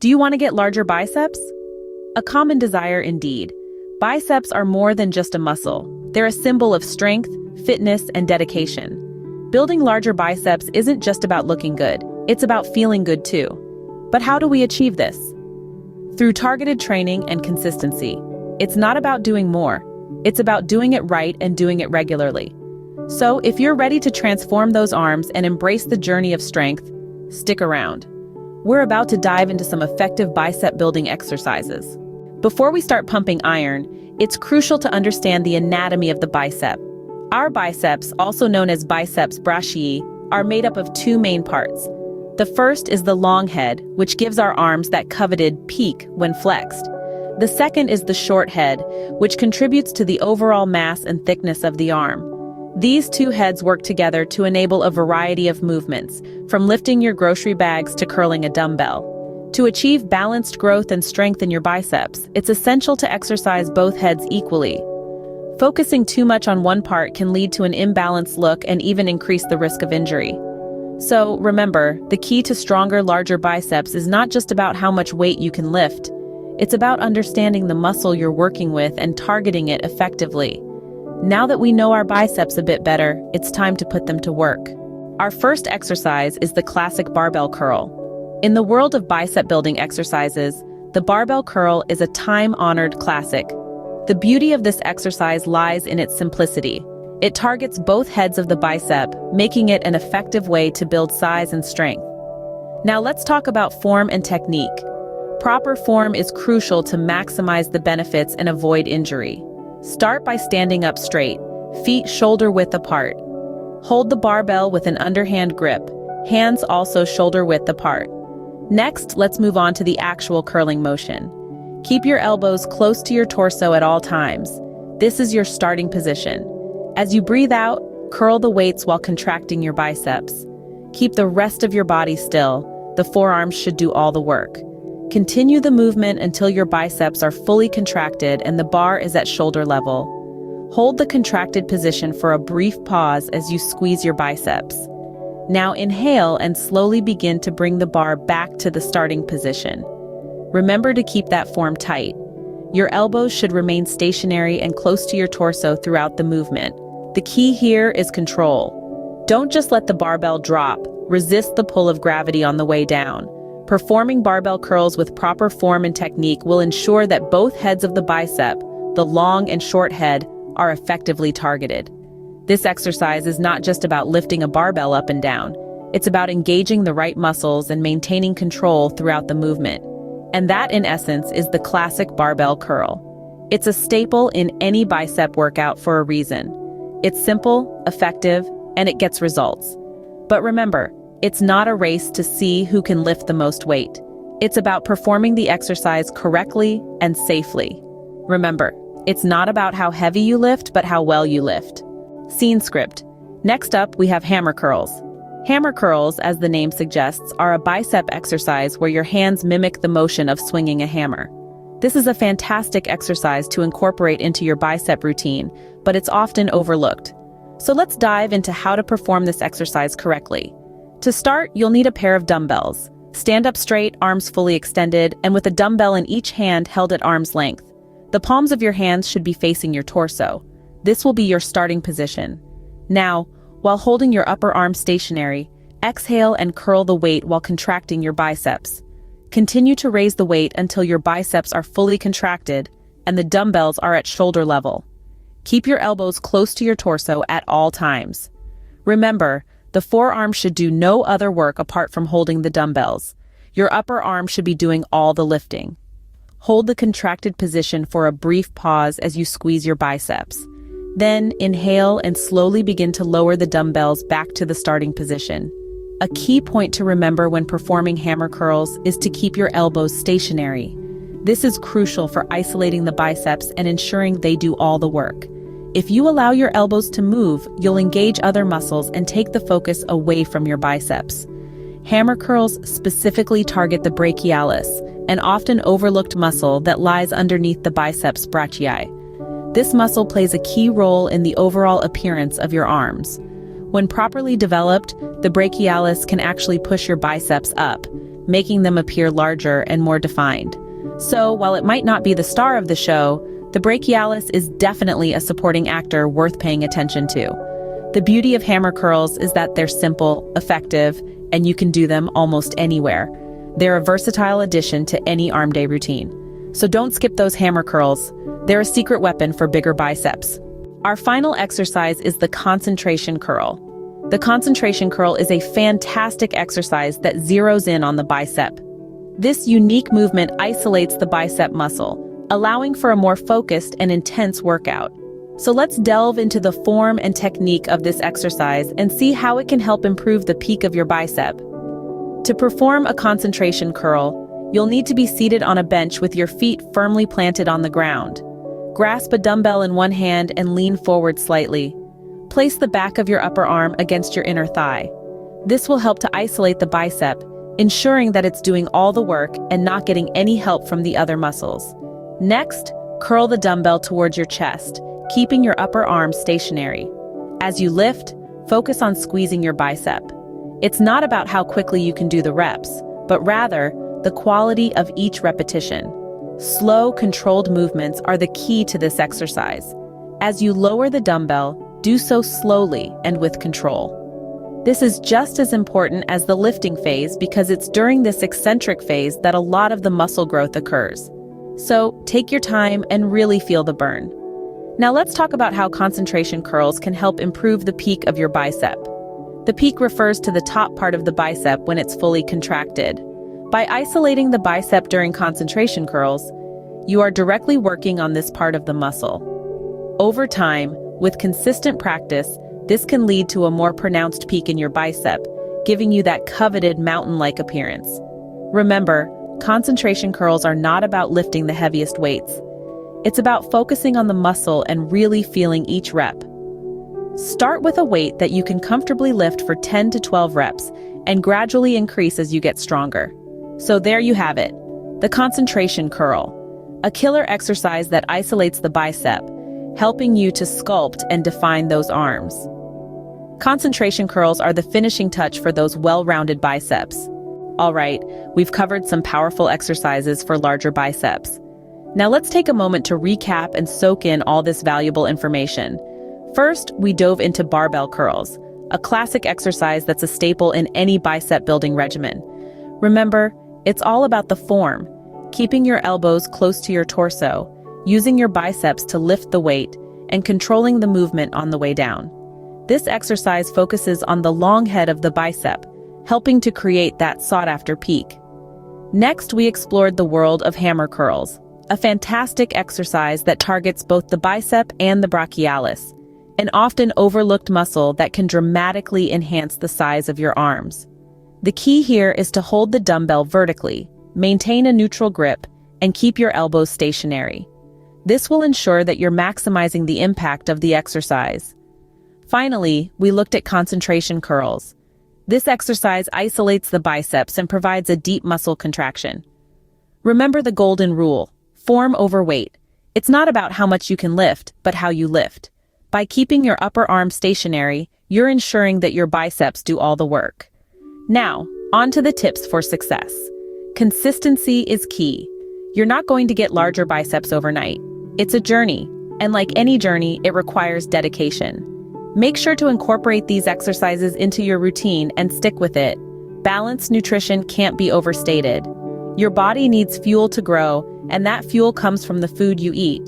Do you want to get larger biceps? A common desire indeed. Biceps are more than just a muscle. They're a symbol of strength, fitness, and dedication. Building larger biceps isn't just about looking good, it's about feeling good too. But how do we achieve this? Through targeted training and consistency. It's not about doing more, it's about doing it right and doing it regularly. So if you're ready to transform those arms and embrace the journey of strength, stick around. We're about to dive into some effective bicep building exercises. Before we start pumping iron, it's crucial to understand the anatomy of the bicep. Our biceps, also known as biceps brachii, are made up of two main parts. The first is the long head, which gives our arms that coveted peak when flexed. The second is the short head, which contributes to the overall mass and thickness of the arm. These two heads work together to enable a variety of movements, from lifting your grocery bags to curling a dumbbell. To achieve balanced growth and strength in your biceps, it's essential to exercise both heads equally. Focusing too much on one part can lead to an imbalanced look and even increase the risk of injury. So, remember, the key to stronger, larger biceps is not just about how much weight you can lift. It's about understanding the muscle you're working with and targeting it effectively. Now that we know our biceps a bit better, it's time to put them to work. Our first exercise is the classic barbell curl. In the world of bicep building exercises, the barbell curl is a time-honored classic. The beauty of this exercise lies in its simplicity. It targets both heads of the bicep, making it an effective way to build size and strength. Now let's talk about form and technique. Proper form is crucial to maximize the benefits and avoid injury. Start by standing up straight, feet shoulder-width apart. Hold the barbell with an underhand grip, hands also shoulder-width apart. Next, let's move on to the actual curling motion. Keep your elbows close to your torso at all times. This is your starting position. As you breathe out, curl the weights while contracting your biceps. Keep the rest of your body still. The forearms should do all the work. Continue the movement until your biceps are fully contracted and the bar is at shoulder level. Hold the contracted position for a brief pause as you squeeze your biceps. Now inhale and slowly begin to bring the bar back to the starting position. Remember to keep that form tight. Your elbows should remain stationary and close to your torso throughout the movement. The key here is control. Don't just let the barbell drop, resist the pull of gravity on the way down. Performing barbell curls with proper form and technique will ensure that both heads of the bicep, the long and short head, are effectively targeted. This exercise is not just about lifting a barbell up and down. It's about engaging the right muscles and maintaining control throughout the movement. And that, in essence, is the classic barbell curl. It's a staple in any bicep workout for a reason. It's simple, effective, and it gets results. But remember, it's not a race to see who can lift the most weight. It's about performing the exercise correctly and safely. Remember, it's not about how heavy you lift, but how well you lift. Scene script. Next up, we have hammer curls. Hammer curls, as the name suggests, are a bicep exercise where your hands mimic the motion of swinging a hammer. This is a fantastic exercise to incorporate into your bicep routine, but it's often overlooked. So let's dive into how to perform this exercise correctly. To start, you'll need a pair of dumbbells. Stand up straight, arms fully extended, and with a dumbbell in each hand held at arm's length. The palms of your hands should be facing your torso. This will be your starting position. Now, while holding your upper arm stationary, exhale and curl the weight while contracting your biceps. Continue to raise the weight until your biceps are fully contracted and the dumbbells are at shoulder level. Keep your elbows close to your torso at all times. Remember, the forearm should do no other work apart from holding the dumbbells. Your upper arm should be doing all the lifting. Hold the contracted position for a brief pause as you squeeze your biceps. Then inhale and slowly begin to lower the dumbbells back to the starting position. A key point to remember when performing hammer curls is to keep your elbows stationary. This is crucial for isolating the biceps and ensuring they do all the work. If you allow your elbows to move, you'll engage other muscles and take the focus away from your biceps. Hammer curls specifically target the brachialis, an often overlooked muscle that lies underneath the biceps brachii. This muscle plays a key role in the overall appearance of your arms. When properly developed, the brachialis can actually push your biceps up, making them appear larger and more defined. So, while it might not be the star of the show, the brachialis is definitely a supporting actor worth paying attention to. The beauty of hammer curls is that they're simple, effective, and you can do them almost anywhere. They're a versatile addition to any arm day routine. So don't skip those hammer curls. They're a secret weapon for bigger biceps. Our final exercise is the concentration curl. The concentration curl is a fantastic exercise that zeroes in on the bicep. This unique movement isolates the bicep muscle, allowing for a more focused and intense workout. So let's delve into the form and technique of this exercise and see how it can help improve the peak of your bicep. To perform a concentration curl, you'll need to be seated on a bench with your feet firmly planted on the ground. Grasp a dumbbell in one hand and lean forward slightly. Place the back of your upper arm against your inner thigh. This will help to isolate the bicep, ensuring that it's doing all the work and not getting any help from the other muscles. Next, curl the dumbbell towards your chest, keeping your upper arm stationary. As you lift, focus on squeezing your bicep. It's not about how quickly you can do the reps, but rather the quality of each repetition. Slow, controlled movements are the key to this exercise. As you lower the dumbbell, do so slowly and with control. This is just as important as the lifting phase because it's during this eccentric phase that a lot of the muscle growth occurs. So take your time and really feel the burn. Now let's talk about how concentration curls can help improve the peak of your bicep. The peak refers to the top part of the bicep when it's fully contracted. By isolating the bicep during concentration curls, you are directly working on this part of the muscle. Over time, with consistent practice, this can lead to a more pronounced peak in your bicep, giving you that coveted mountain-like appearance. Remember, concentration curls are not about lifting the heaviest weights. It's about focusing on the muscle and really feeling each rep. Start with a weight that you can comfortably lift for 10 to 12 reps and gradually increase as you get stronger. So there you have it, the concentration curl, a killer exercise that isolates the bicep, helping you to sculpt and define those arms. Concentration curls are the finishing touch for those well-rounded biceps. All right, we've covered some powerful exercises for larger biceps. Now let's take a moment to recap and soak in all this valuable information. First, we dove into barbell curls, a classic exercise that's a staple in any bicep building regimen. Remember, it's all about the form, keeping your elbows close to your torso, using your biceps to lift the weight, and controlling the movement on the way down. This exercise focuses on the long head of the bicep, helping to create that sought-after peak. Next, we explored the world of hammer curls, a fantastic exercise that targets both the bicep and the brachialis, an often overlooked muscle that can dramatically enhance the size of your arms. The key here is to hold the dumbbell vertically, maintain a neutral grip, and keep your elbows stationary. This will ensure that you're maximizing the impact of the exercise. Finally, we looked at concentration curls. This exercise isolates the biceps and provides a deep muscle contraction. Remember the golden rule: form over weight. It's not about how much you can lift, but how you lift. By keeping your upper arm stationary, you're ensuring that your biceps do all the work. Now, on to the tips for success. Consistency is key. You're not going to get larger biceps overnight. It's a journey, and like any journey, it requires dedication. Make sure to incorporate these exercises into your routine and stick with it. Balanced nutrition can't be overstated. Your body needs fuel to grow, and that fuel comes from the food you eat.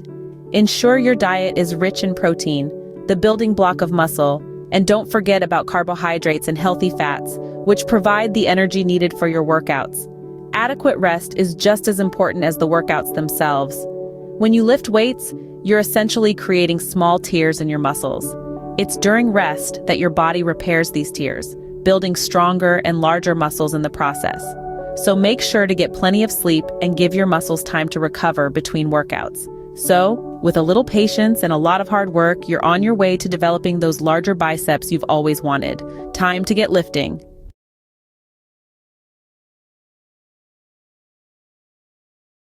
Ensure your diet is rich in protein, the building block of muscle, and don't forget about carbohydrates and healthy fats, which provide the energy needed for your workouts. Adequate rest is just as important as the workouts themselves. When you lift weights, you're essentially creating small tears in your muscles. It's during rest that your body repairs these tears, building stronger and larger muscles in the process. So make sure to get plenty of sleep and give your muscles time to recover between workouts. So, with a little patience and a lot of hard work, you're on your way to developing those larger biceps you've always wanted. Time to get lifting.